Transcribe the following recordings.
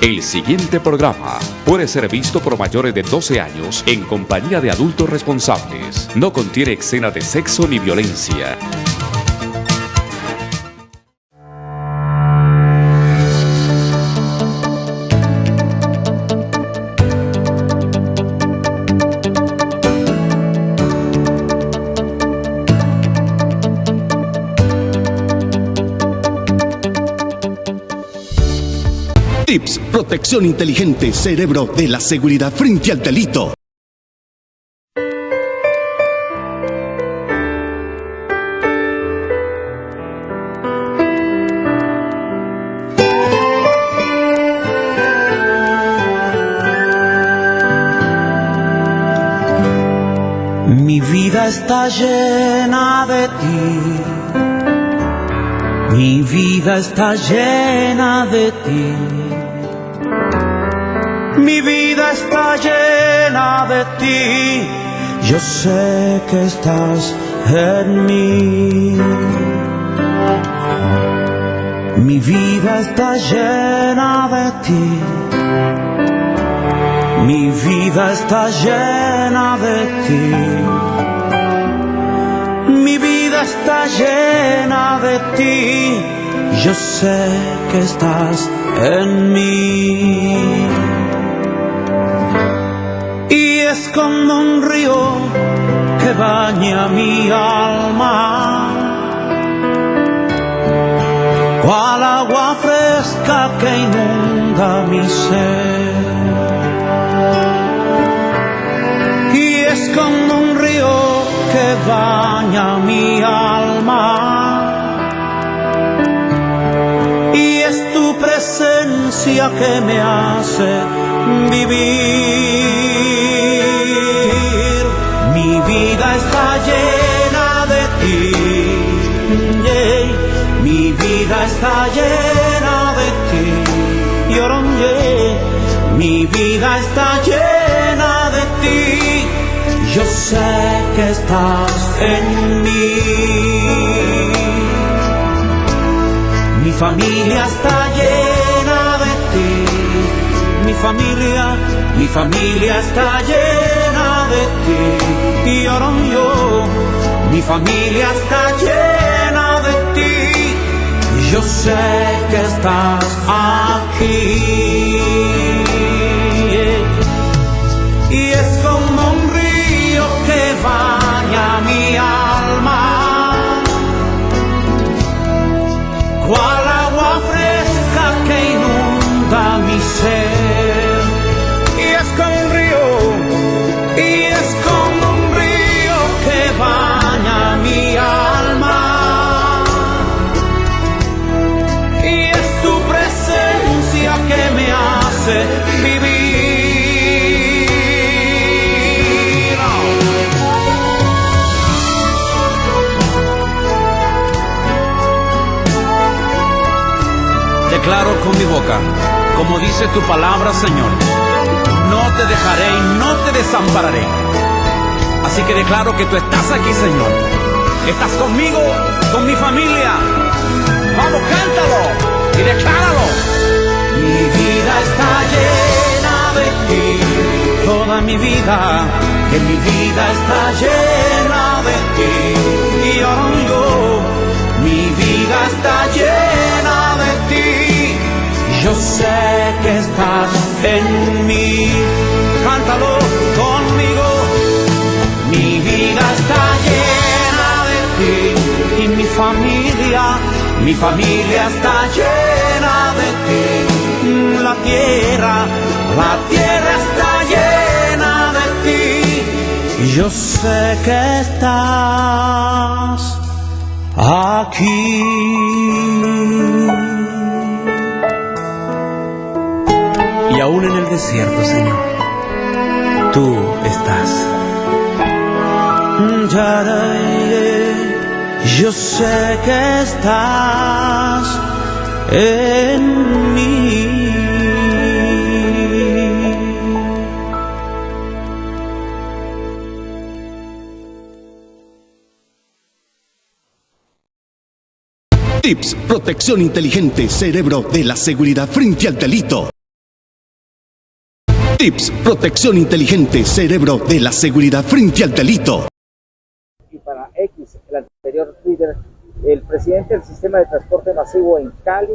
El siguiente programa puede ser visto por mayores de 12 años en compañía de adultos responsables. No contiene escenas de sexo ni violencia. Tips, protección inteligente, cerebro de la seguridad frente al delito. Mi vida está llena de ti. Mi vida está llena de ti. Mi vida está llena de ti. Yo sé que estás en mí. Mi vida está llena de ti. Mi vida está llena de ti. Mi vida está llena de ti. Yo sé que estás en mí. Y es como un río que baña mi alma, cual agua fresca que inunda mi ser. Y es como un río que baña mi alma, y es tu presencia que me hace vivir. Mi vida está llena de ti, yeah. Mi vida está llena de ti, yeah. Mi vida está llena de ti. Yo sé que estás en mí. Mi familia está llena de ti. Mi familia está llena de ti. Y ahora yo, mi familia está llena de ti. Yo sé que estás aquí. Y es como un río que baña mi alma, cual agua fresca que inunda mi ser. Y es como un río, y es como un río que baña mi alma, y es tu presencia que me hace vivir. Declaro con mi boca, como dice tu palabra, Señor, no te dejaré y no te desampararé. Así que declaro que tú estás aquí, Señor. Estás conmigo, con mi familia. Vamos, cántalo y decláralo. Mi vida está llena de ti. Toda mi vida, que mi vida está llena de ti. Y ahora yo, mi vida está llena de ti. Yo sé que estás en mí. Cántalo conmigo. Mi vida está llena de ti. Y mi familia está llena de ti. La tierra está llena de ti. Yo sé que estás aquí. Y aún en el desierto, Señor, tú estás. Yo sé que estás en mí. Tips, protección inteligente, cerebro de la seguridad frente al delito. Tips, protección inteligente, cerebro de la seguridad frente al delito. Y para X, el anterior Twitter, el presidente del sistema de transporte masivo en Cali,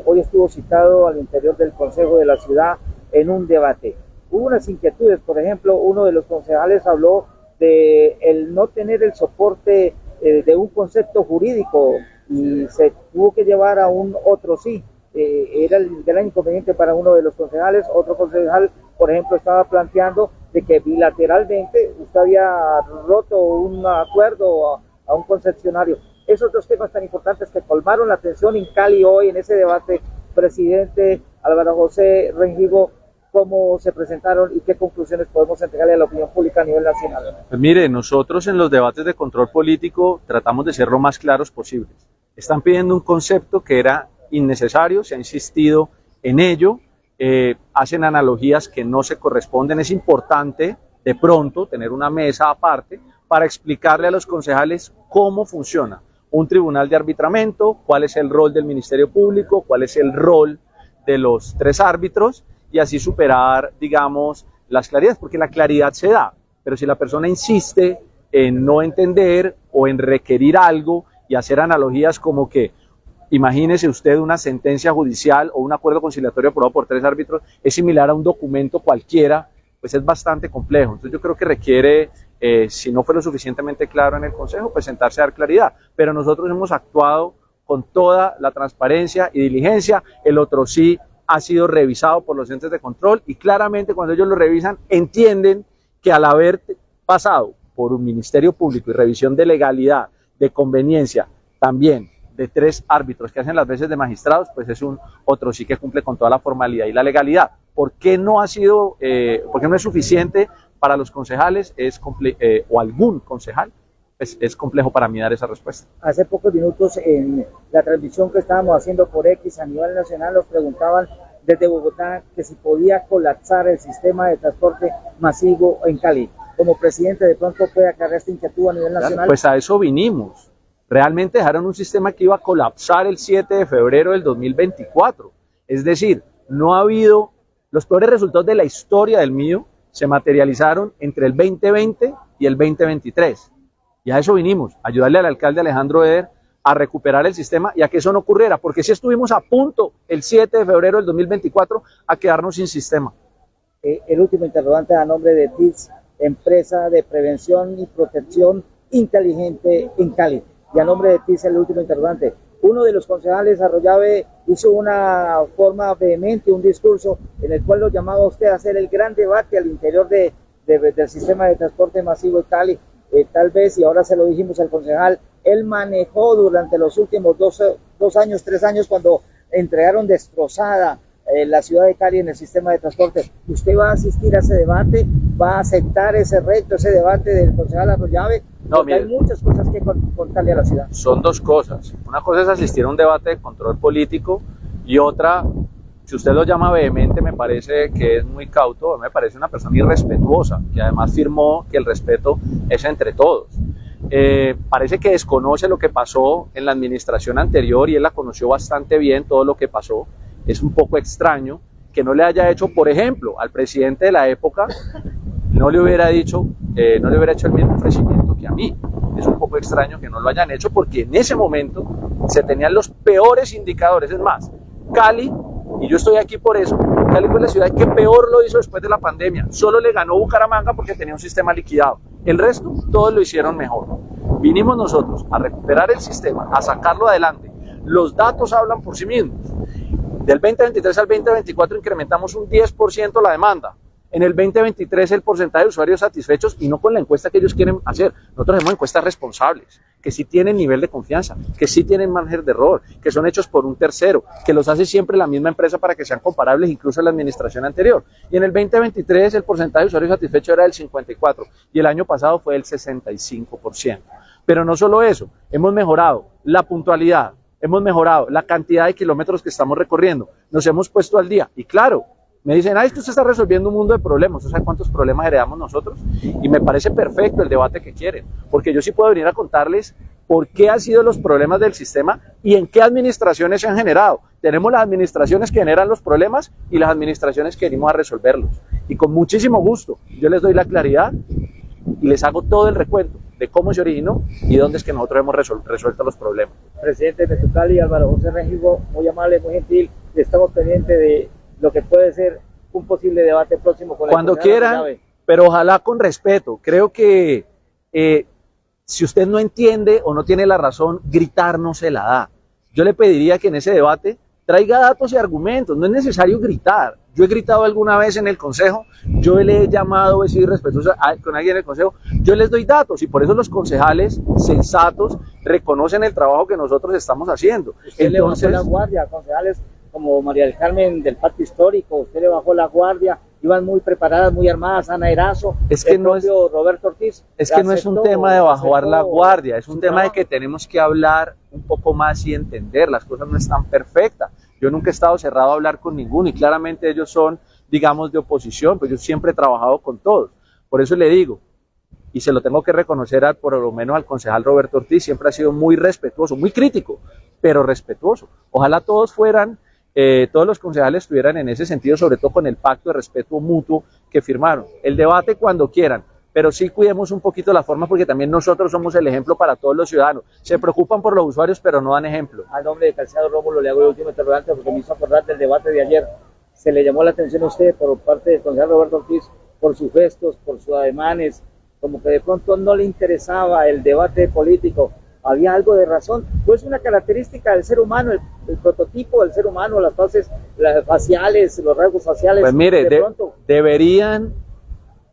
hoy estuvo citado al interior del Consejo de la Ciudad en un debate. Hubo unas inquietudes, por ejemplo, uno de los concejales habló de el no tener el soporte de un concepto jurídico y se tuvo que llevar a un otro sí. Era el gran inconveniente para uno de los concejales. Otro concejal, por ejemplo, estaba planteando de que bilateralmente usted había roto un acuerdo a un concesionario. Esos dos temas tan importantes que colmaron la atención en Cali hoy en ese debate, presidente Álvaro José Rengifo, ¿cómo se presentaron y qué conclusiones podemos entregarle a la opinión pública a nivel nacional? Pues mire, nosotros en los debates de control político tratamos de ser lo más claros posibles. Están pidiendo un concepto que era innecesario, se ha insistido en ello, hacen analogías que no se corresponden. Es importante de pronto tener una mesa aparte para explicarle a los concejales cómo funciona un tribunal de arbitramiento, cuál es el rol del Ministerio Público, cuál es el rol de los tres árbitros y así superar, digamos, las claridades, porque la claridad se da, pero si la persona insiste en no entender o en requerir algo y hacer analogías como que imagínese usted una sentencia judicial o un acuerdo conciliatorio aprobado por tres árbitros, es similar a un documento cualquiera, pues es bastante complejo. Entonces yo creo que requiere, si no fue lo suficientemente claro en el Consejo, pues sentarse a dar claridad. Pero nosotros hemos actuado con toda la transparencia y diligencia. El otro sí ha sido revisado por los entes de control y claramente cuando ellos lo revisan entienden que al haber pasado por un Ministerio Público y revisión de legalidad, de conveniencia, también de tres árbitros que hacen las veces de magistrados, pues es un otro sí que cumple con toda la formalidad y la legalidad. ¿Por qué no ha sido, por qué no es suficiente para los concejales o algún concejal? Es complejo para mí dar esa respuesta. Hace pocos minutos en la transmisión que estábamos haciendo por X a nivel nacional nos preguntaban desde Bogotá que si podía colapsar el sistema de transporte masivo en Cali. Como presidente de pronto puede aclarar esta inquietud a nivel nacional. Pues a eso vinimos. Realmente dejaron un sistema que iba a colapsar el 7 de febrero del 2024. Es decir, no ha habido, los peores resultados de la historia del MIO se materializaron entre el 2020 y el 2023. Y a eso vinimos, ayudarle al alcalde Alejandro Eder a recuperar el sistema y a que eso no ocurriera, porque si estuvimos a punto el 7 de febrero del 2024 a quedarnos sin sistema. El último interrogante a nombre de TIS, empresa de prevención y protección inteligente en Cali. Y a nombre de TIS el último interrogante. Uno de los concejales, Arroyave, hizo una forma vehemente, un discurso en el cual lo llamaba a usted a hacer el gran debate al interior del sistema de transporte masivo de Cali. Tal vez, y ahora se lo dijimos al concejal, él manejó durante los últimos 2 años, 3 años, cuando entregaron destrozada la ciudad de Cali en el sistema de transporte. ¿Usted va a asistir a ese debate? ¿Va a aceptar ese reto, ese debate del concejal Arroyave? No, mire, hay muchas cosas que contarle a la ciudad. Son dos cosas. Una cosa es asistir a un debate de control político y otra, si usted lo llama vehemente, me parece que es muy cauto, me parece una persona irrespetuosa, que además firmó que el respeto es entre todos. Parece que desconoce lo que pasó en la administración anterior y él la conoció bastante bien, todo lo que pasó. Es un poco extraño que no le haya hecho, por ejemplo, al presidente de la época, no le hubiera hecho el mismo ofrecimiento que a mí. Es un poco extraño que no lo hayan hecho porque en ese momento se tenían los peores indicadores. Es más, Cali, y yo estoy aquí por eso, Cali fue la ciudad que peor lo hizo después de la pandemia. Solo le ganó Bucaramanga porque tenía un sistema liquidado. El resto, todos lo hicieron mejor. Vinimos nosotros a recuperar el sistema, a sacarlo adelante. Los datos hablan por sí mismos. Del 2023 al 2024 incrementamos un 10% la demanda. En el 2023 el porcentaje de usuarios satisfechos y no con la encuesta que ellos quieren hacer. Nosotros hacemos encuestas responsables, que sí tienen nivel de confianza, que sí tienen margen de error, que son hechos por un tercero, que los hace siempre la misma empresa para que sean comparables incluso a la administración anterior. Y en el 2023 el porcentaje de usuarios satisfechos era del 54% y el año pasado fue del 65%. Pero no solo eso, hemos mejorado la puntualidad, hemos mejorado la cantidad de kilómetros que estamos recorriendo, nos hemos puesto al día y claro, me dicen, es que usted está resolviendo un mundo de problemas. ¿Usted sabe cuántos problemas heredamos nosotros? Y me parece perfecto el debate que quieren, porque yo sí puedo venir a contarles por qué han sido los problemas del sistema y en qué administraciones se han generado. Tenemos las administraciones que generan los problemas y las administraciones que venimos a resolverlos. y con muchísimo gusto yo les doy la claridad y les hago todo el recuento de cómo se originó y dónde es que nosotros hemos resuelto los problemas. Presidente de Metucali, Álvaro José Rengifo, muy amable, muy gentil, y estamos pendientes de lo que puede ser un posible debate próximo con cuando quieran, pero ojalá con respeto. Creo que si usted no entiende o no tiene la razón, gritar no se la da. Yo le pediría que en ese debate traiga datos y argumentos, no es necesario gritar. Yo he gritado alguna vez en el consejo, yo le he llamado, he sido irrespetuoso con alguien en el consejo, yo les doy datos y por eso los concejales sensatos reconocen el trabajo que nosotros estamos haciendo. Usted le bajó la guardia, concejales como María del Carmen del Pacto Histórico, usted le bajó la guardia, iban muy preparadas, muy armadas, Ana Erazo, es que no es, Roberto Ortiz. Es que no es un tema de bajar la guardia, es un tema de que tenemos que hablar un poco más y entender, las cosas no están perfectas. Yo nunca he estado cerrado a hablar con ninguno y claramente ellos son, digamos, de oposición, pues yo siempre he trabajado con todos. Por eso le digo, y se lo tengo que reconocer por lo menos al concejal Roberto Ortiz, siempre ha sido muy respetuoso, muy crítico, pero respetuoso. Ojalá todos fueran, todos los concejales estuvieran en ese sentido, sobre todo con el pacto de respeto mutuo que firmaron. El debate cuando quieran, pero sí cuidemos un poquito la forma porque también nosotros somos el ejemplo para todos los ciudadanos. Se preocupan por los usuarios, pero no dan ejemplo. Al nombre de Calzado Rómulo le hago el último interrogante porque me hizo acordar del debate de ayer. Se le llamó la atención a usted por parte del concejal Roberto Ortiz por sus gestos, por sus ademanes, como que de pronto no le interesaba el debate político. Había algo de razón. Pues una característica del ser humano, el prototipo del ser humano, las fases las faciales, los rasgos faciales. Pues mire, deberían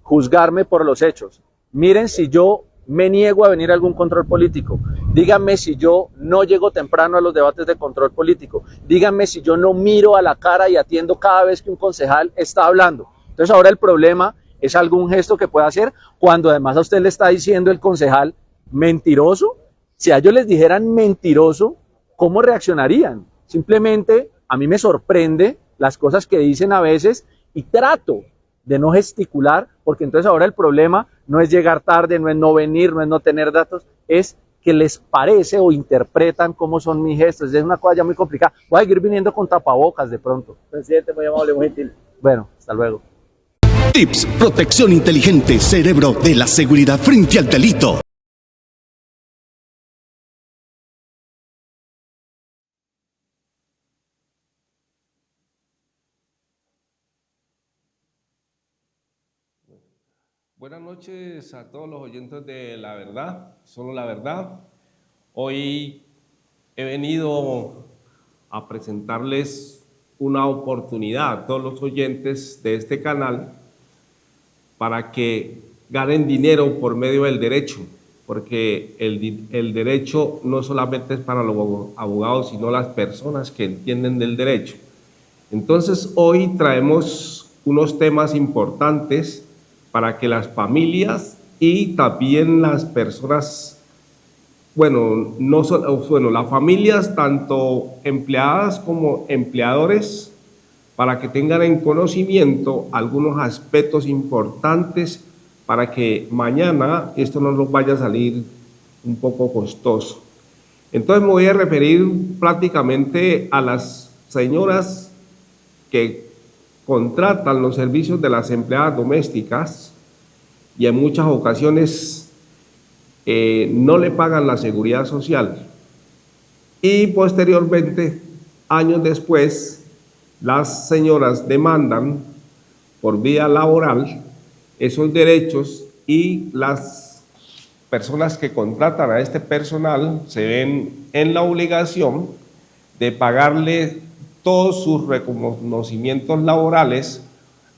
juzgarme por los hechos. Miren si yo me niego a venir a algún control político. Díganme si yo no llego temprano a los debates de control político. Díganme si yo no miro a la cara y atiendo cada vez que un concejal está hablando. Entonces ahora el problema es algún gesto que pueda hacer cuando además a usted le está diciendo el concejal mentiroso. Si a ellos les dijeran mentiroso, ¿cómo reaccionarían? Simplemente a mí me sorprende las cosas que dicen a veces y trato de no gesticular, porque entonces ahora el problema no es llegar tarde, no es no venir, no es no tener datos, es que les parece o interpretan cómo son mis gestos. Es una cosa ya muy complicada. Voy a seguir viniendo con tapabocas de pronto. Presidente, muy amable, muy gentil. Bueno, hasta luego. Tips, protección inteligente, cerebro de la seguridad frente al delito. Buenas noches a todos los oyentes de La Verdad, solo la verdad. Hoy he venido a presentarles una oportunidad a todos los oyentes de este canal para que ganen dinero por medio del derecho, porque el derecho no solamente es para los abogados, sino las personas que entienden del derecho. Entonces hoy traemos unos temas importantes para que las familias y también las personas, las familias, tanto empleadas como empleadores, para que tengan en conocimiento algunos aspectos importantes para que mañana esto no nos vaya a salir un poco costoso. Entonces me voy a referir prácticamente a las señoras que contratan los servicios de las empleadas domésticas y en muchas ocasiones no le pagan la seguridad social y posteriormente, años después, las señoras demandan por vía laboral esos derechos y las personas que contratan a este personal se ven en la obligación de pagarle todos sus reconocimientos laborales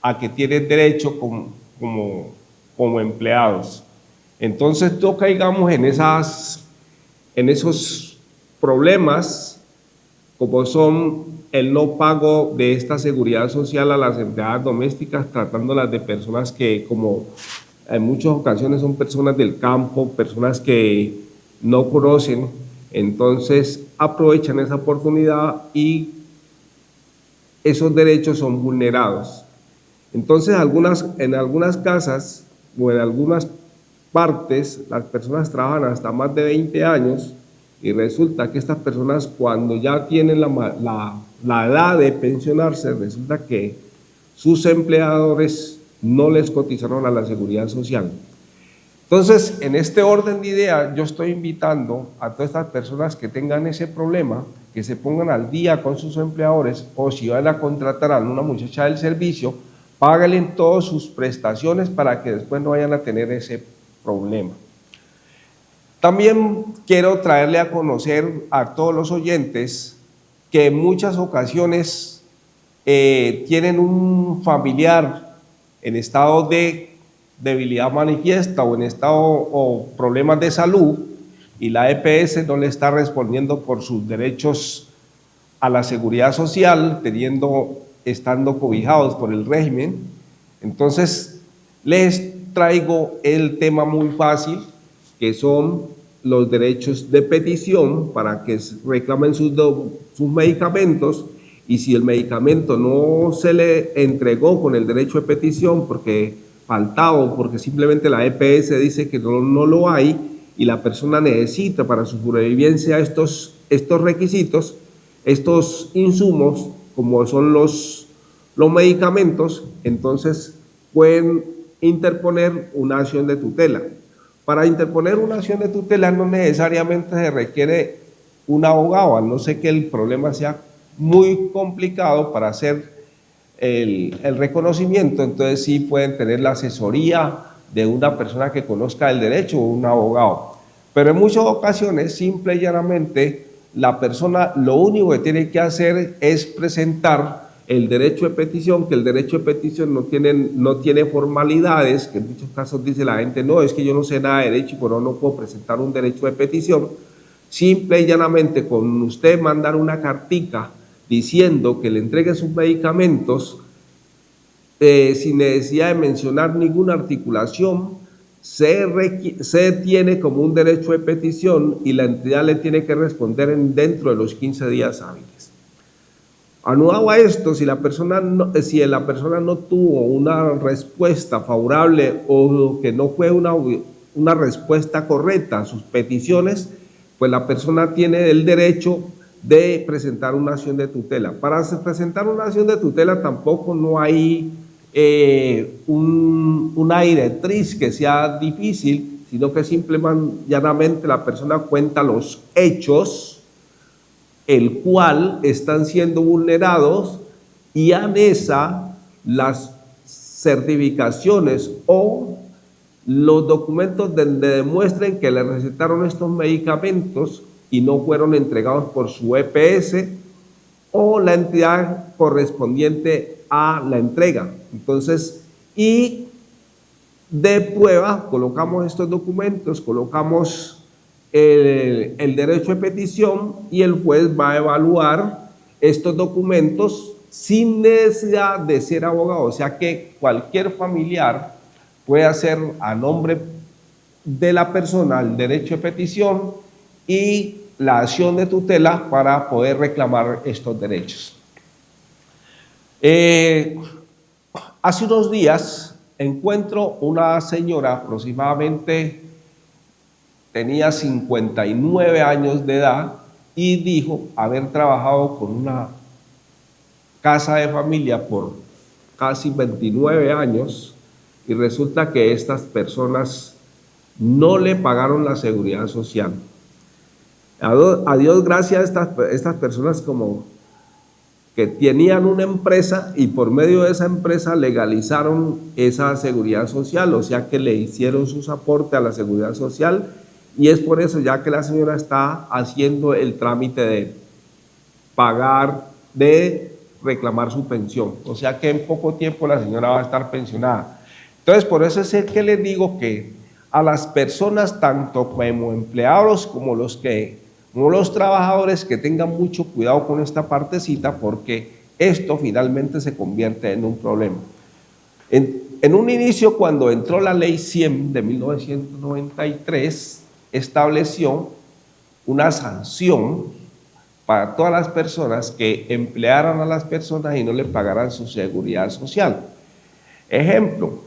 a que tienen derecho como empleados. Entonces no caigamos en esos problemas como son el no pago de esta seguridad social a las empleadas domésticas, tratándolas de personas que, como en muchas ocasiones son personas del campo, personas que no conocen, entonces aprovechan esa oportunidad y esos derechos son vulnerados. Entonces, en algunas casas o en algunas partes, las personas trabajan hasta más de 20 años y resulta que estas personas, cuando ya tienen la edad de pensionarse, resulta que sus empleadores no les cotizaron a la Seguridad Social. Entonces, en este orden de ideas, yo estoy invitando a todas estas personas que tengan ese problema, que se pongan al día con sus empleadores, o si van a contratar a una muchacha del servicio, págale todas sus prestaciones para que después no vayan a tener ese problema. También quiero traerle a conocer a todos los oyentes que en muchas ocasiones tienen un familiar en estado de debilidad manifiesta o en estado o problemas de salud y la EPS no le está respondiendo por sus derechos a la seguridad social, estando cobijados por el régimen. Entonces les traigo el tema muy fácil, que son los derechos de petición para que reclamen sus medicamentos, y si el medicamento no se le entregó con el derecho de petición porque faltaba o porque simplemente la EPS dice que no lo hay y la persona necesita para su sobrevivencia estos requisitos, estos insumos, como son los medicamentos, entonces pueden interponer una acción de tutela. Para interponer una acción de tutela no necesariamente se requiere un abogado, a no ser que el problema sea muy complicado para hacer el reconocimiento, entonces sí pueden tener la asesoría de una persona que conozca el derecho o un abogado. Pero en muchas ocasiones, simple y llanamente, la persona lo único que tiene que hacer es presentar el derecho de petición, que el derecho de petición no tiene formalidades, que en muchos casos dice la gente, no, es que yo no sé nada de derecho y por eso no puedo presentar un derecho de petición. Simple y llanamente, con usted mandar una cartica diciendo que le entregue sus medicamentos sin necesidad de mencionar ninguna articulación, se tiene como un derecho de petición y la entidad le tiene que responder dentro de los 15 días hábiles. Anudado a esto, si la persona no tuvo una respuesta favorable o que no fue una respuesta correcta a sus peticiones, pues la persona tiene el derecho de presentar una acción de tutela. Para presentar una acción de tutela tampoco no hay una directriz que sea difícil, sino que simplemente llanamente la persona cuenta los hechos el cual están siendo vulnerados y anexan las certificaciones o los documentos donde demuestren que le recetaron estos medicamentos y no fueron entregados por su EPS o la entidad correspondiente a la entrega. Entonces, y de prueba colocamos estos documentos, colocamos el derecho de petición y el juez va a evaluar estos documentos sin necesidad de ser abogado. O sea que cualquier familiar puede hacer a nombre de la persona el derecho de petición y la acción de tutela para poder reclamar estos derechos. Hace unos días encuentro una señora, aproximadamente tenía 59 años de edad, y dijo haber trabajado con una casa de familia por casi 29 años y resulta que estas personas no le pagaron la seguridad social. A Dios gracias, estas personas como que tenían una empresa y por medio de esa empresa legalizaron esa seguridad social, o sea que le hicieron sus aportes a la seguridad social, y es por eso ya que la señora está haciendo el trámite de pagar, de reclamar su pensión, o sea que en poco tiempo la señora va a estar pensionada. Entonces por eso es el que les digo que a las personas, tanto como empleados como los trabajadores, que tengan mucho cuidado con esta partecita, porque esto finalmente se convierte en un problema. En un inicio, cuando entró la Ley 100 de 1993, estableció una sanción para todas las personas que emplearan a las personas y no le pagaran su seguridad social. Ejemplo,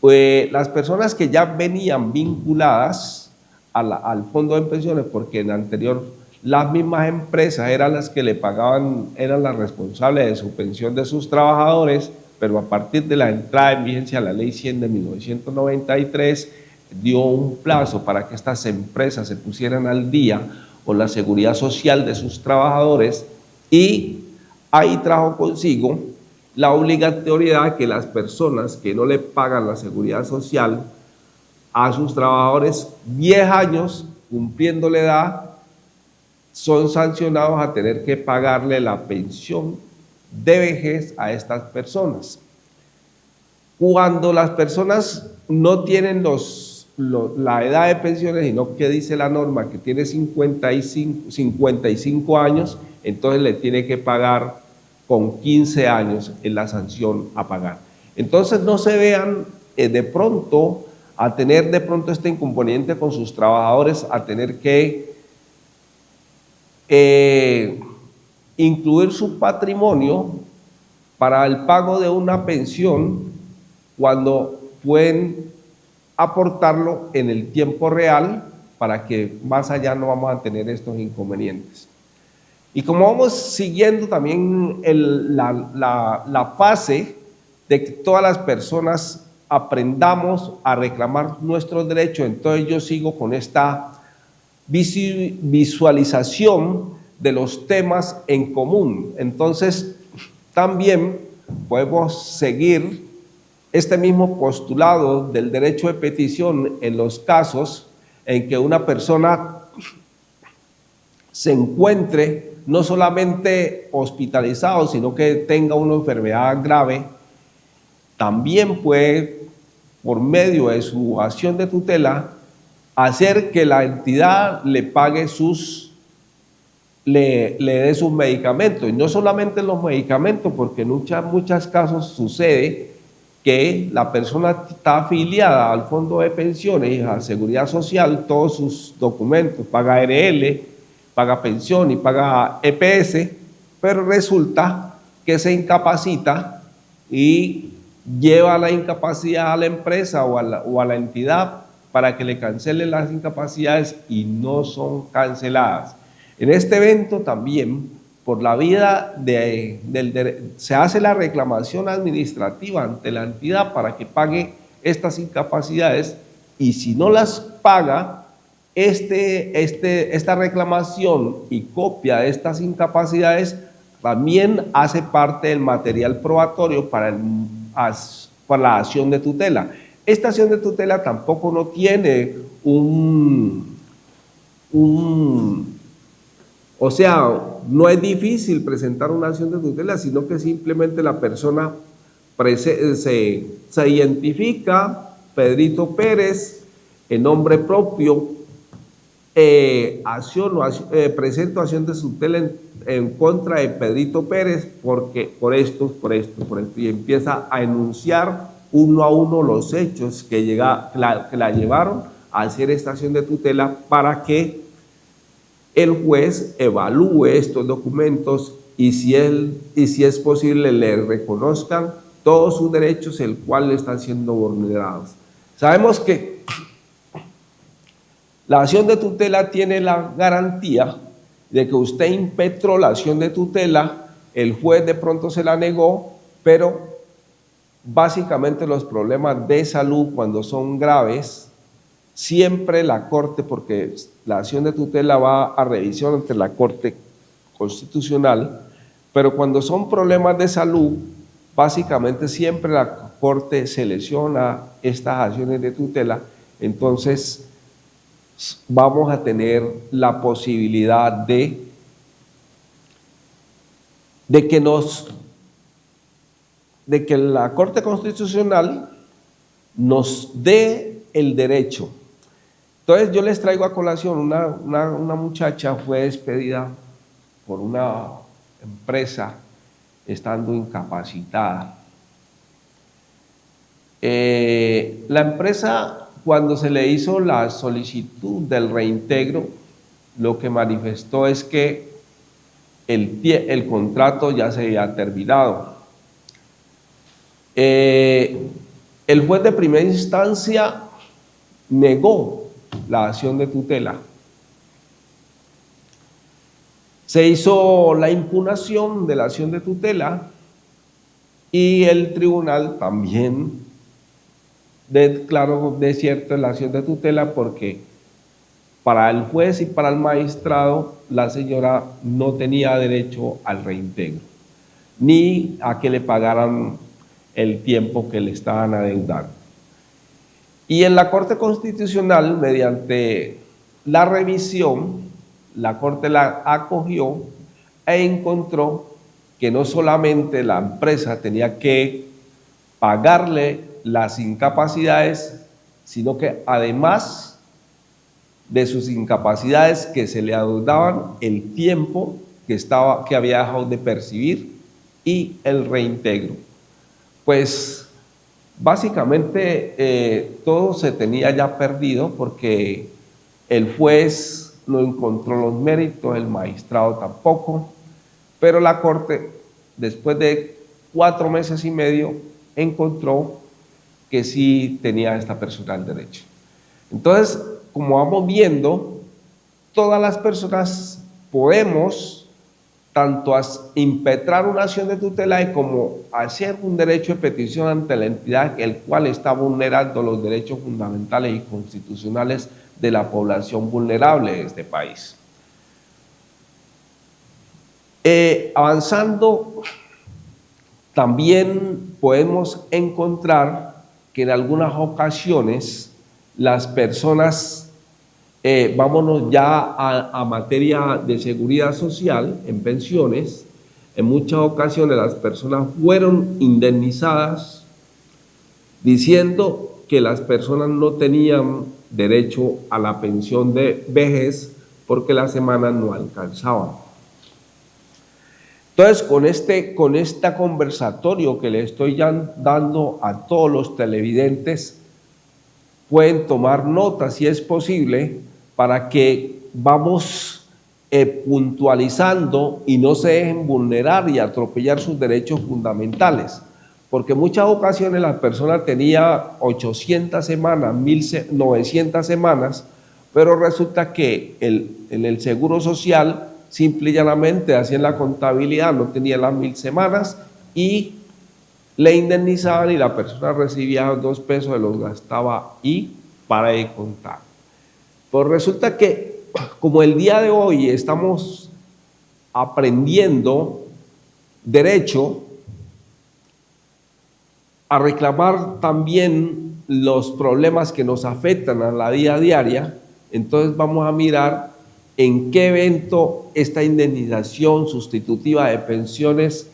las personas que ya venían vinculadas al fondo de pensiones, porque en anterior las mismas empresas eran las que le pagaban, eran las responsables de su pensión de sus trabajadores, pero a partir de la entrada en vigencia de la Ley 100 de 1993, dio un plazo para que estas empresas se pusieran al día con la seguridad social de sus trabajadores, y ahí trajo consigo la obligatoriedad que las personas que no le pagan la seguridad social a sus trabajadores 10 años, cumpliendo la edad, son sancionados a tener que pagarle la pensión de vejez a estas personas. Cuando las personas no tienen la edad de pensiones, sino que dice la norma que tiene 55 años, entonces le tiene que pagar con 15 años en la sanción a pagar. Entonces no se vean de pronto a tener de pronto este inconveniente con sus trabajadores, a tener que incluir su patrimonio para el pago de una pensión cuando pueden aportarlo en el tiempo real, para que más allá no vamos a tener estos inconvenientes. Y como vamos siguiendo también la fase de que todas las personas aprendamos a reclamar nuestros derechos, entonces yo sigo con esta visualización de los temas en común. Entonces también podemos seguir este mismo postulado del derecho de petición en los casos en que una persona se encuentre no solamente hospitalizado, sino que tenga una enfermedad grave. También puede, por medio de su acción de tutela, hacer que la entidad le pague le dé sus medicamentos. Y no solamente los medicamentos, porque en muchos casos sucede que la persona está afiliada al fondo de pensiones, a seguridad social, todos sus documentos, paga ARL, paga pensión y paga EPS, pero resulta que se incapacita y lleva la incapacidad a la empresa o a la entidad para que le cancelen las incapacidades, y no son canceladas. En este evento también, por la vía se hace la reclamación administrativa ante la entidad para que pague estas incapacidades, y si no las paga, esta reclamación y copia de estas incapacidades también hace parte del material probatorio para la acción de tutela. Esta acción de tutela tampoco no tiene o sea, no es difícil presentar una acción de tutela, sino que simplemente la persona se identifica, Pedrito Pérez, en nombre propio, presento acción de tutela en contra de Pedrito Pérez porque por esto, y empieza a enunciar uno a uno los hechos que la llevaron a hacer esta acción de tutela, para que el juez evalúe estos documentos y si es posible le reconozcan todos sus derechos, el cual están siendo vulnerados. Sabemos que la acción de tutela tiene la garantía de que usted impetró la acción de tutela, el juez de pronto se la negó, pero básicamente los problemas de salud, cuando son graves, siempre la Corte, porque la acción de tutela va a revisión ante la Corte Constitucional, pero cuando son problemas de salud, básicamente siempre la Corte selecciona estas acciones de tutela. Entonces vamos a tener la posibilidad de que la Corte Constitucional nos dé el derecho. Entonces yo les traigo a colación una muchacha fue despedida por una empresa estando incapacitada. La empresa, cuando se le hizo la solicitud del reintegro, lo que manifestó es que el contrato ya se había terminado. El juez de primera instancia negó la acción de tutela. Se hizo la impugnación de la acción de tutela y el tribunal también declaró desierto la acción de tutela porque para el juez y para el magistrado la señora no tenía derecho al reintegro, ni a que le pagaran el tiempo que le estaban adeudando. Y en la Corte Constitucional, mediante la revisión, la Corte la acogió e encontró que no solamente la empresa tenía que pagarle las incapacidades, sino que además de sus incapacidades que se le adeudaban el tiempo que había dejado de percibir y el reintegro. Pues básicamente todo se tenía ya perdido porque el juez no encontró los méritos, el magistrado tampoco, pero la Corte, después de 4 meses y medio, encontró que sí tenía esta persona el derecho. Entonces, como vamos viendo, todas las personas podemos tanto impetrar una acción de tutela como hacer un derecho de petición ante la entidad el cual está vulnerando los derechos fundamentales y constitucionales de la población vulnerable de este país. Avanzando, también podemos encontrar que en algunas ocasiones las personas, vámonos ya a materia de seguridad social, en pensiones, en muchas ocasiones las personas fueron indemnizadas diciendo que las personas no tenían derecho a la pensión de vejez porque las semanas no alcanzaban. Entonces, con este conversatorio que le estoy ya dando a todos los televidentes, pueden tomar nota, si es posible, para que vamos puntualizando y no se dejen vulnerar y atropellar sus derechos fundamentales. Porque en muchas ocasiones la persona tenía 800 semanas, 1900 semanas, pero resulta que en el Seguro Social, simple y llanamente, hacían la contabilidad, no tenía las 1000 semanas y le indemnizaban y la persona recibía 2 pesos, se los gastaba y para de contar. Pues resulta que como el día de hoy estamos aprendiendo derecho a reclamar también los problemas que nos afectan a la vida diaria, entonces vamos a mirar en qué evento esta indemnización sustitutiva de pensiones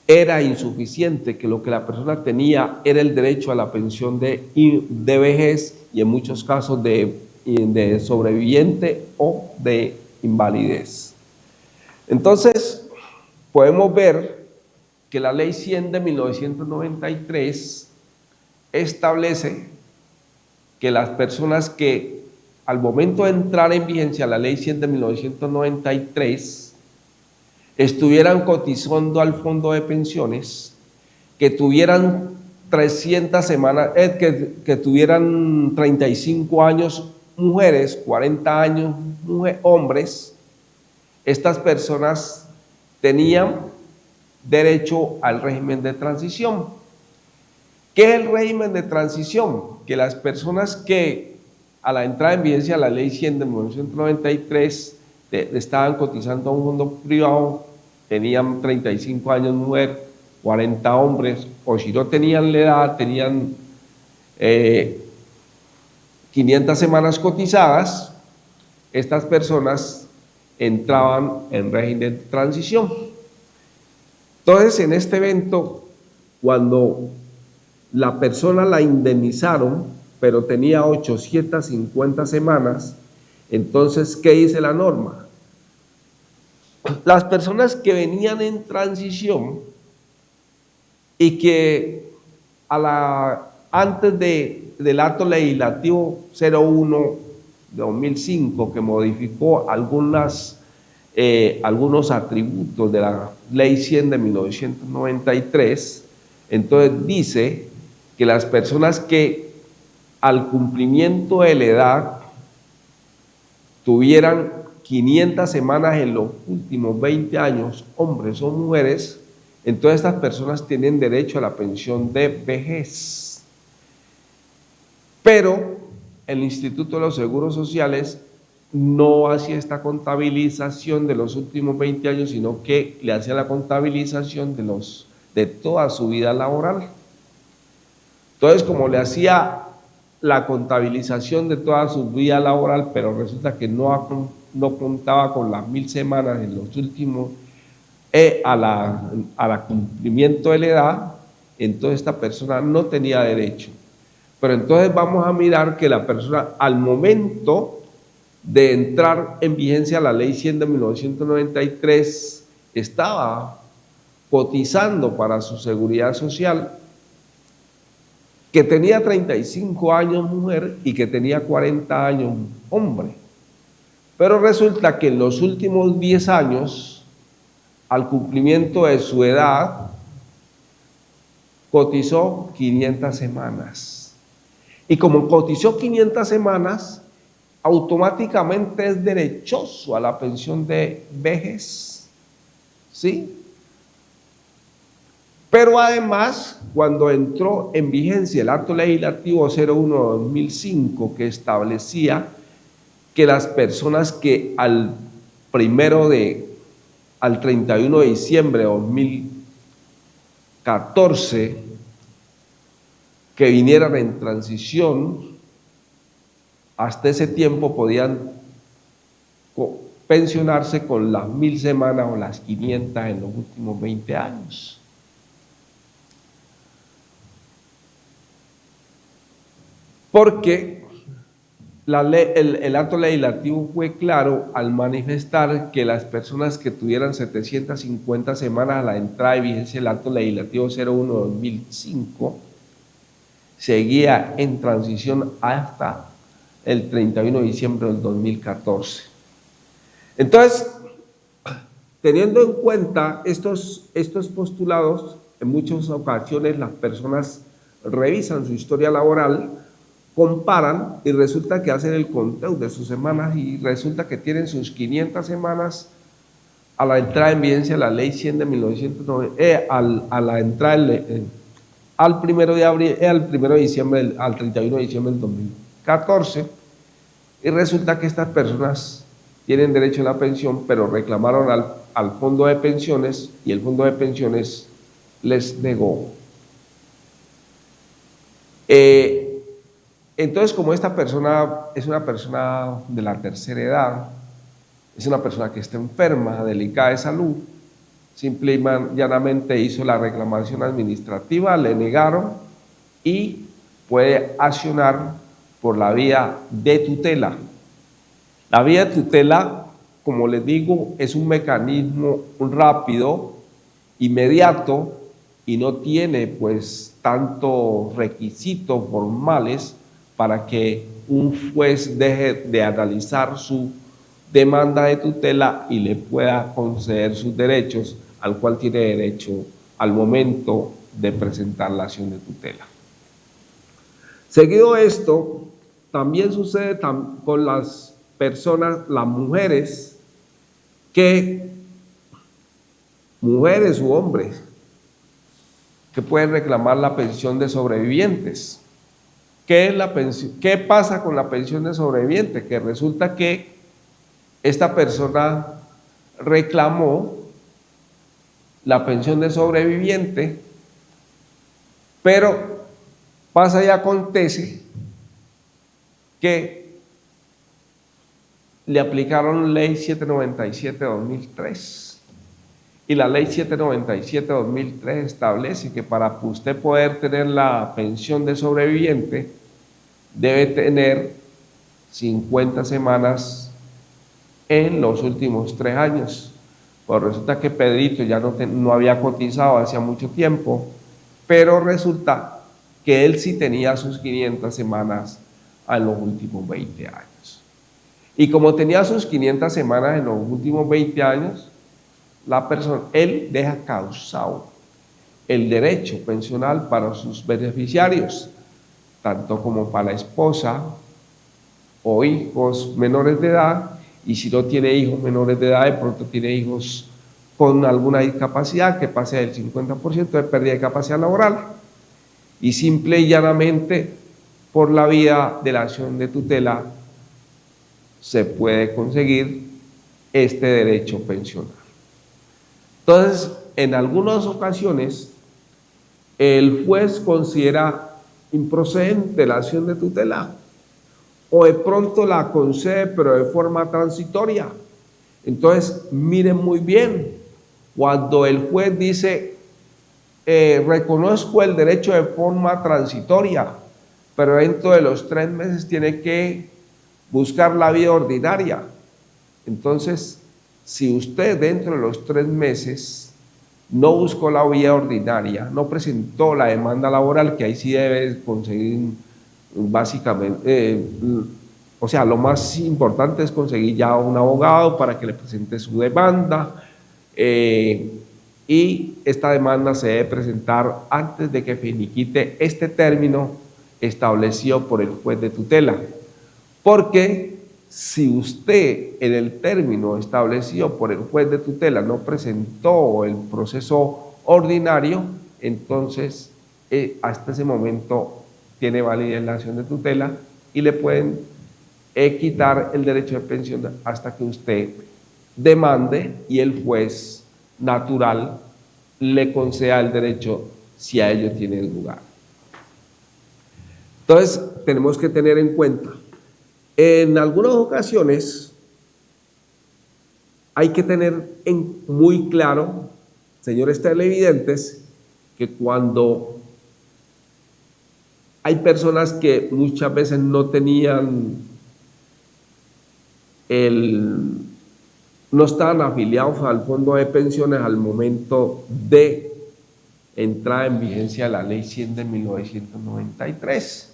era insuficiente, que lo que la persona tenía era el derecho a la pensión de vejez y en muchos casos de sobreviviente o de invalidez. Entonces, podemos ver que la Ley 100 de 1993 establece que las personas que al momento de entrar en vigencia la Ley 100 de 1993 estuvieran cotizando al fondo de pensiones, que tuvieran 300 semanas, que tuvieran 35 años mujeres, 40 años hombres, estas personas tenían derecho al régimen de transición. ¿Qué es el régimen de transición? Que las personas que a la entrada en vigencia de la Ley 100 de 1993 estaban cotizando a un fondo privado, tenían 35 años mujer, 40 hombres, o si no tenían la edad, tenían 500 semanas cotizadas, estas personas entraban en régimen de transición. Entonces, en este evento, cuando la persona la indemnizaron, pero tenía 850 semanas, entonces, ¿qué dice la norma? Las personas que venían en transición y que antes del acto legislativo 01 de 2005, que modificó algunos atributos de la Ley 100 de 1993, entonces dice que las personas que al cumplimiento de la edad tuvieran 500 semanas en los últimos 20 años, hombres o mujeres, Entonces estas personas tienen derecho a la pensión de vejez. Pero el Instituto de los Seguros Sociales no hacía esta contabilización de los últimos 20 años, sino que le hacía la contabilización de toda su vida laboral. Entonces, como le hacía la contabilización de toda su vida laboral, pero resulta que no contaba con las 1000 semanas en los últimos, a la cumplimiento de la edad, entonces esta persona no tenía derecho. Pero entonces vamos a mirar que la persona, al momento de entrar en vigencia la Ley 100 de 1993, estaba cotizando para su seguridad social, que tenía 35 años mujer y que tenía 40 años hombre. Pero resulta que en los últimos 10 años, al cumplimiento de su edad, cotizó 500 semanas. Y como cotizó 500 semanas, automáticamente es derechoso a la pensión de vejez. ¿Sí? Pero además, cuando entró en vigencia el acto legislativo 01/2005, que establecía que las personas que al 31 de diciembre de 2014 que vinieran en transición, hasta ese tiempo podían pensionarse con las 1000 semanas o las 500 en los últimos 20 años. Porque el acto legislativo fue claro al manifestar que las personas que tuvieran 750 semanas a la entrada de vigencia del acto legislativo 01/2005 seguía en transición hasta el 31 de diciembre del 2014. Entonces, teniendo en cuenta estos postulados, en muchas ocasiones las personas revisan su historia laboral, comparan y resulta que hacen el conteo de sus semanas y resulta que tienen sus 500 semanas a la entrada en vigencia de la Ley 100 de 1990, a la entrada al 1 de diciembre, al 31 de diciembre del 2014, y resulta que estas personas tienen derecho a la pensión, pero reclamaron al fondo de pensiones y el fondo de pensiones les negó. Entonces, como esta persona es una persona de la tercera edad, es una persona que está enferma, delicada de salud, simple y llanamente hizo la reclamación administrativa, le negaron y puede accionar por la vía de tutela. La vía de tutela, como les digo, es un mecanismo rápido, inmediato y no tiene pues tantos requisitos formales para que un juez deje de analizar su demanda de tutela y le pueda conceder sus derechos al cual tiene derecho al momento de presentar la acción de tutela. Seguido esto, también sucede con las personas, las mujeres u hombres, que pueden reclamar la pensión de sobrevivientes. ¿Qué es la pensión? ¿Qué pasa con la pensión de sobreviviente? Que resulta que esta persona reclamó la pensión de sobreviviente, pero pasa y acontece que le aplicaron Ley 797/2003. Y la Ley 797/2003 establece que para usted poder tener la pensión de sobreviviente debe tener 50 semanas en los últimos 3 años. Pues resulta que Pedrito ya no había cotizado hacía mucho tiempo, pero resulta que él sí tenía sus 500 semanas en los últimos 20 años. Y como tenía sus 500 semanas en los últimos 20 años, él deja causado el derecho pensional para sus beneficiarios, tanto como para la esposa o hijos menores de edad, y si no tiene hijos menores de edad, de pronto tiene hijos con alguna discapacidad que pase del 50% de pérdida de capacidad laboral, y simple y llanamente por la vía de la acción de tutela se puede conseguir este derecho pensional. Entonces, en algunas ocasiones, el juez considera improcedente la acción de tutela, o de pronto la concede pero de forma transitoria. Entonces, miren muy bien, cuando el juez dice, reconozco el derecho de forma transitoria, pero dentro de los 3 meses tiene que buscar la vía ordinaria. Entonces, si usted dentro de los 3 meses no buscó la vía ordinaria, no presentó la demanda laboral, que ahí sí debe conseguir básicamente, o sea, lo más importante es conseguir ya un abogado para que le presente su demanda, y esta demanda se debe presentar antes de que finiquite este término establecido por el juez de tutela, porque si usted en el término establecido por el juez de tutela no presentó el proceso ordinario, entonces hasta ese momento tiene validez la acción de tutela y le pueden quitar el derecho de pensión hasta que usted demande y el juez natural le conceda el derecho si a ello tiene lugar. Entonces, tenemos que tener en cuenta, en algunas ocasiones hay que tener muy claro, señores televidentes, que cuando hay personas que muchas veces no tenían no estaban afiliados al fondo de pensiones al momento de entrada en vigencia de la ley 100 de 1993.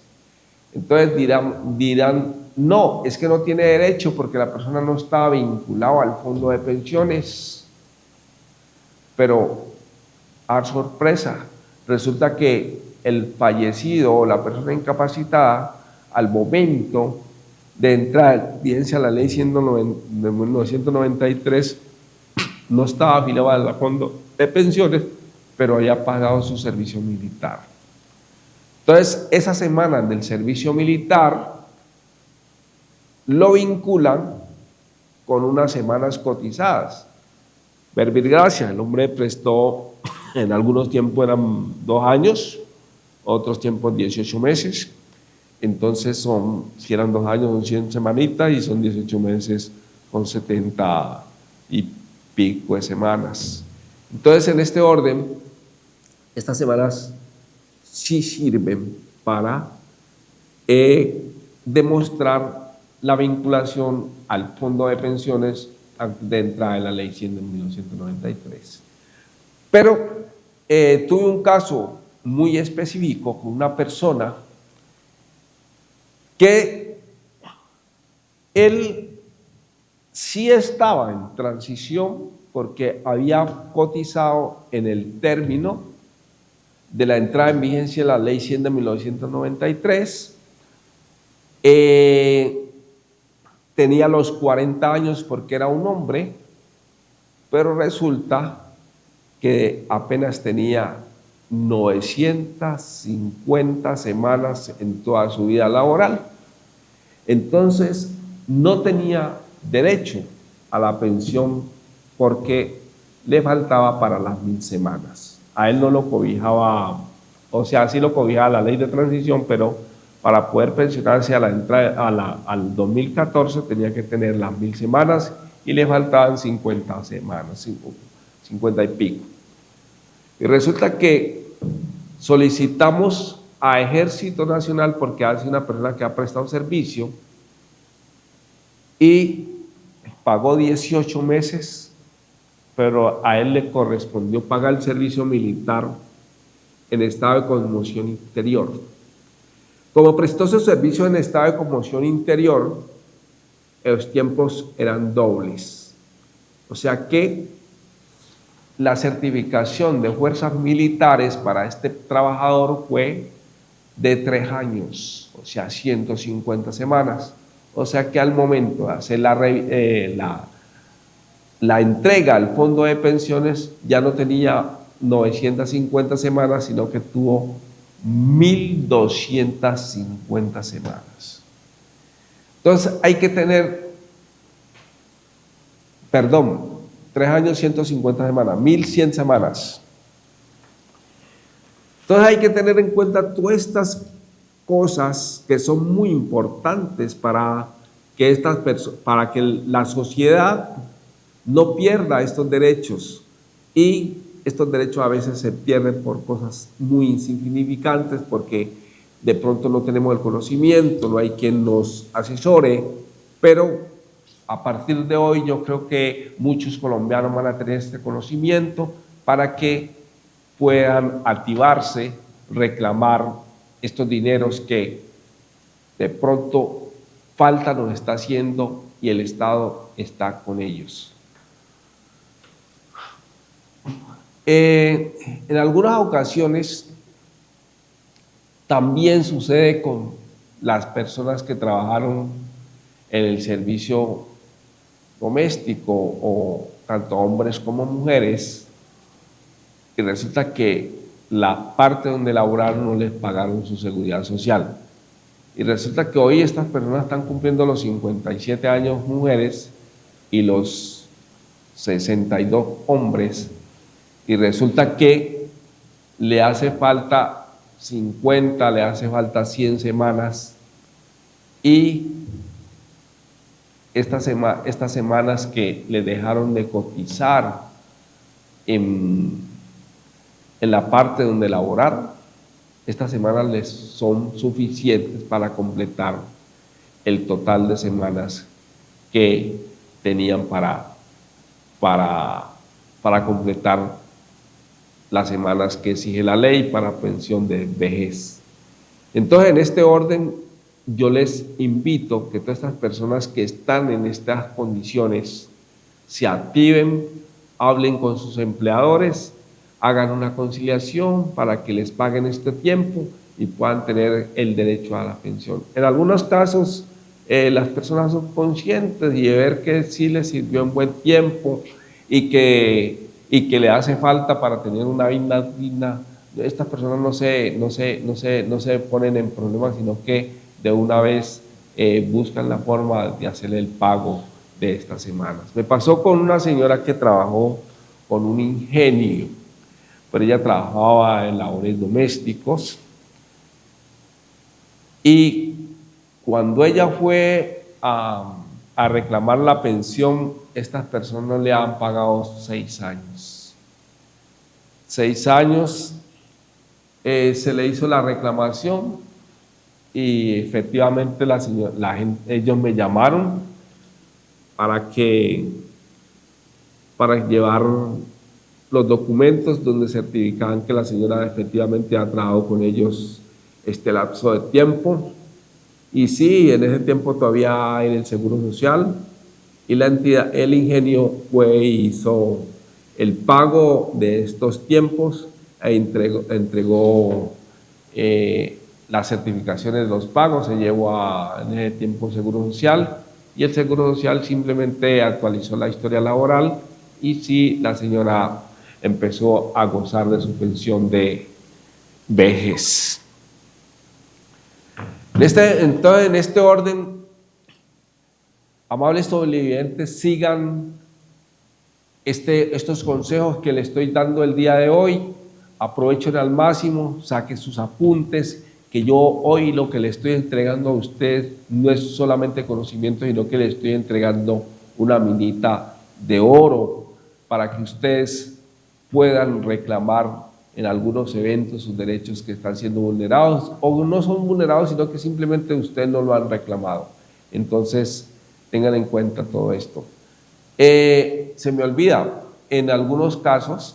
Entonces dirán, no, es que no tiene derecho porque la persona no estaba vinculada al fondo de pensiones. Pero, a sorpresa, resulta que el fallecido o la persona incapacitada, al momento de entrar en vigencia a la ley 100 de 1993, no estaba afiliado al fondo de pensiones, pero había pagado su servicio militar. Entonces, esas semanas del servicio militar lo vinculan con unas semanas cotizadas. Verbir gracia, el hombre prestó, en algunos tiempos eran 2 años, otros tiempos 18 meses. Entonces, si eran 2 años, son 100 semanitas, y son 18 meses, con 70 y pico de semanas. Entonces, en este orden, estas semanas sí sirven para demostrar la vinculación al fondo de pensiones antes de entrada en la ley 100 de 1993. Pero tuve un caso muy específico con una persona que él sí estaba en transición porque había cotizado en el término de la entrada en vigencia de la ley 100 de 1993, tenía los 40 años porque era un hombre, pero resulta que apenas tenía 950 semanas en toda su vida laboral. Entonces, no tenía derecho a la pensión porque le faltaba para las 1000 semanas. A él no lo cobijaba, o sea, sí lo cobijaba la ley de transición, pero para poder pensionarse a la entrada al 2014 tenía que tener las 1000 semanas y le faltaban 50 semanas, 50 y pico. Y resulta que solicitamos a Ejército Nacional porque hace una persona que ha prestado servicio y pagó 18 meses, pero a él le correspondió pagar el servicio militar en estado de conmoción interior. Como prestó su servicio en estado de conmoción interior, los tiempos eran dobles. O sea que la certificación de fuerzas militares para este trabajador fue de 3 años, o sea, 150 semanas. O sea que al momento de hacer la la entrega al fondo de pensiones ya no tenía 950 semanas, sino que tuvo 1250 semanas. Entonces hay que tener, 3 años 150 semanas, 1100 semanas. Entonces hay que tener en cuenta todas estas cosas que son muy importantes para que la sociedad no pierda estos derechos, y estos derechos a veces se pierden por cosas muy insignificantes, porque de pronto no tenemos el conocimiento, no hay quien nos asesore, pero a partir de hoy yo creo que muchos colombianos van a tener este conocimiento para que puedan activarse, reclamar estos dineros que de pronto falta nos está haciendo y el Estado está con ellos. En algunas ocasiones también sucede con las personas que trabajaron en el servicio doméstico, o tanto hombres como mujeres, y resulta que la parte donde laboraron no les pagaron su seguridad social. Y resulta que hoy estas personas están cumpliendo los 57 años mujeres y los 62 hombres, y resulta que le hace falta 50, le hace falta 100 semanas, y estas semanas que le dejaron de cotizar en la parte donde laboraron, estas semanas les son suficientes para completar el total de semanas que tenían para completar las semanas que exige la ley para pensión de vejez. Entonces, en este orden, yo les invito que todas estas personas que están en estas condiciones se activen, hablen con sus empleadores, hagan una conciliación para que les paguen este tiempo y puedan tener el derecho a la pensión. En algunos casos, las personas son conscientes y de ver que sí les sirvió en buen tiempo y que le hace falta para tener una vida digna. Estas personas no se ponen en problemas, sino que de una vez buscan la forma de hacer el pago de estas semanas. Me pasó con una señora que trabajó con un ingenio, pero ella trabajaba en labores domésticos, y cuando ella fue a reclamar la pensión, estas personas le han pagado 6 años. 6 años se le hizo la reclamación y efectivamente ellos me llamaron para llevar los documentos donde certificaban que la señora efectivamente ha trabajado con ellos este lapso de tiempo. Y sí, en ese tiempo todavía en el Seguro Social, y la entidad, el ingenio fue y hizo el pago de estos tiempos e entregó las certificaciones de los pagos, se llevó en ese tiempo Seguro Social, y el Seguro Social simplemente actualizó la historia laboral, y sí, la señora empezó a gozar de su pensión de vejez. Entonces, en este orden, amables televidentes, sigan estos consejos que les estoy dando el día de hoy, aprovechen al máximo, saquen sus apuntes, que yo hoy lo que le estoy entregando a usted no es solamente conocimiento, sino que le estoy entregando una minita de oro para que ustedes puedan reclamar en algunos eventos sus derechos que están siendo vulnerados, o no son vulnerados, sino que simplemente ustedes no lo han reclamado. Entonces, tengan en cuenta todo esto. Se me olvida, en algunos casos,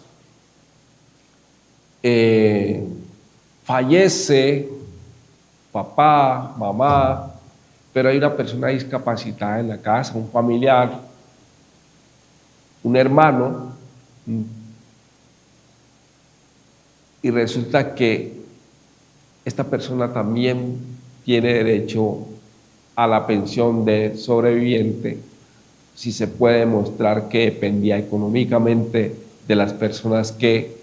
fallece papá, mamá, pero hay una persona discapacitada en la casa, un familiar, un hermano, y resulta que esta persona también tiene derecho a la pensión de sobreviviente si se puede demostrar que dependía económicamente de las personas que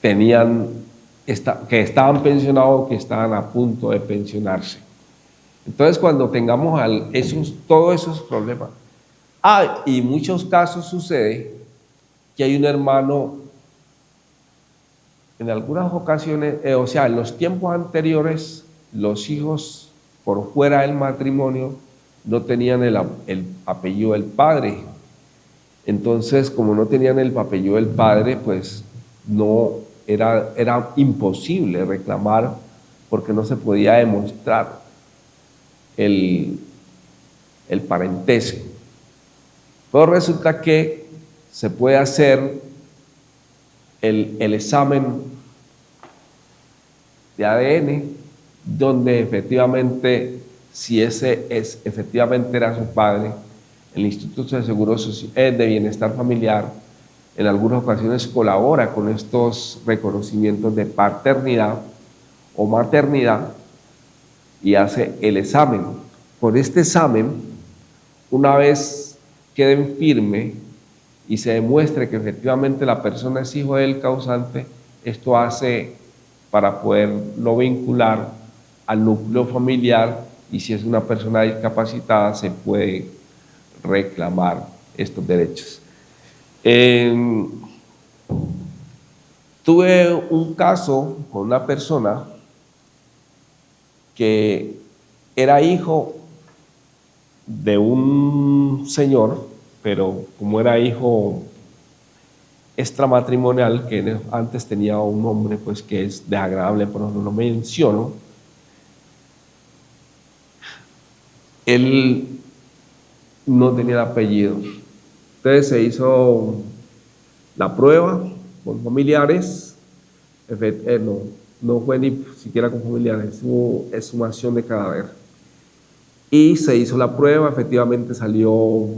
que estaban pensionados o que estaban a punto de pensionarse. Entonces, cuando tengamos todos esos problemas, y en muchos casos sucede que hay un hermano, en algunas ocasiones, en los tiempos anteriores, los hijos por fuera del matrimonio no tenían el apellido del padre. Entonces, como no tenían el apellido del padre, pues era imposible reclamar porque no se podía demostrar el parentesco. Pero resulta que se puede hacer el examen de ADN, donde efectivamente, si efectivamente era su padre, el Instituto de Seguro de Bienestar Familiar en algunas ocasiones colabora con estos reconocimientos de paternidad o maternidad y hace el examen. Por este examen, una vez queden firme y se demuestre que efectivamente la persona es hijo del causante, esto hace para poderlo vincular al núcleo familiar, y si es una persona discapacitada se puede reclamar estos derechos. Tuve un caso con una persona que era hijo de un señor, pero como era hijo extramatrimonial, que antes tenía un nombre pues que es desagradable, pero no lo menciono, él no tenía el apellido. Entonces se hizo la prueba con familiares, no fue ni siquiera con familiares, hubo exhumación de cadáver. Y se hizo la prueba, efectivamente salió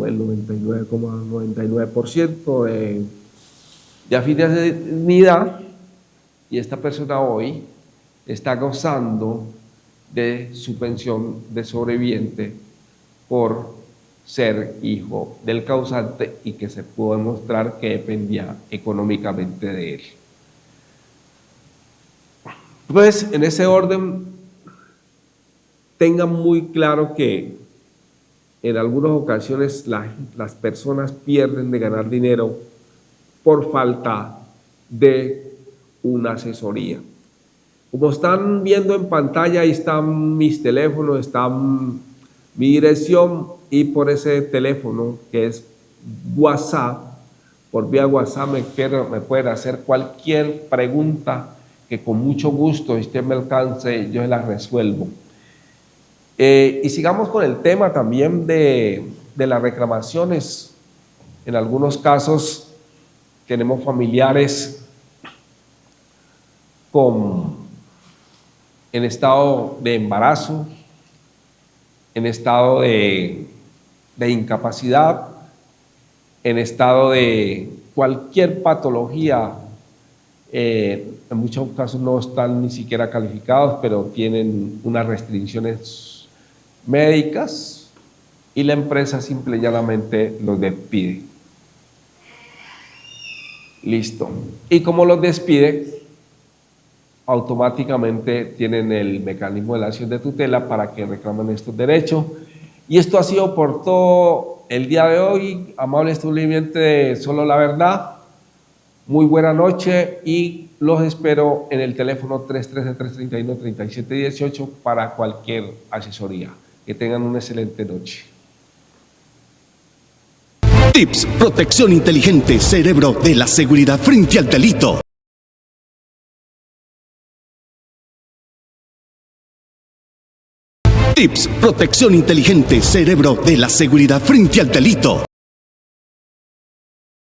el 99,99% de afinidad, y esta persona hoy está gozando de su pensión de sobreviviente por ser hijo del causante y que se pudo demostrar que dependía económicamente de él. Pues en ese orden, tengan muy claro que en algunas ocasiones las personas pierden de ganar dinero por falta de una asesoría. Como están viendo en pantalla, ahí están mis teléfonos, está mi dirección, y por ese teléfono que es WhatsApp, por vía WhatsApp me pueden hacer cualquier pregunta que con mucho gusto, si usted me alcance, yo la resuelvo. Y sigamos con el tema también de las reclamaciones. En algunos casos tenemos familiares en estado de embarazo, en estado de incapacidad, en estado de cualquier patología. En muchos casos no están ni siquiera calificados, pero tienen unas restricciones médicas y la empresa simple y llanamente los despide. Listo. Y como los despide, automáticamente tienen el mecanismo de la acción de tutela para que reclamen estos derechos. Y esto ha sido por todo el día de hoy. Amables televidentes de Solo la Verdad, muy buena noche y los espero en el teléfono 313-331-3718 para cualquier asesoría. Que tengan una excelente noche. Tips, protección inteligente, cerebro de la seguridad frente al delito. Tips, protección inteligente, cerebro de la seguridad frente al delito.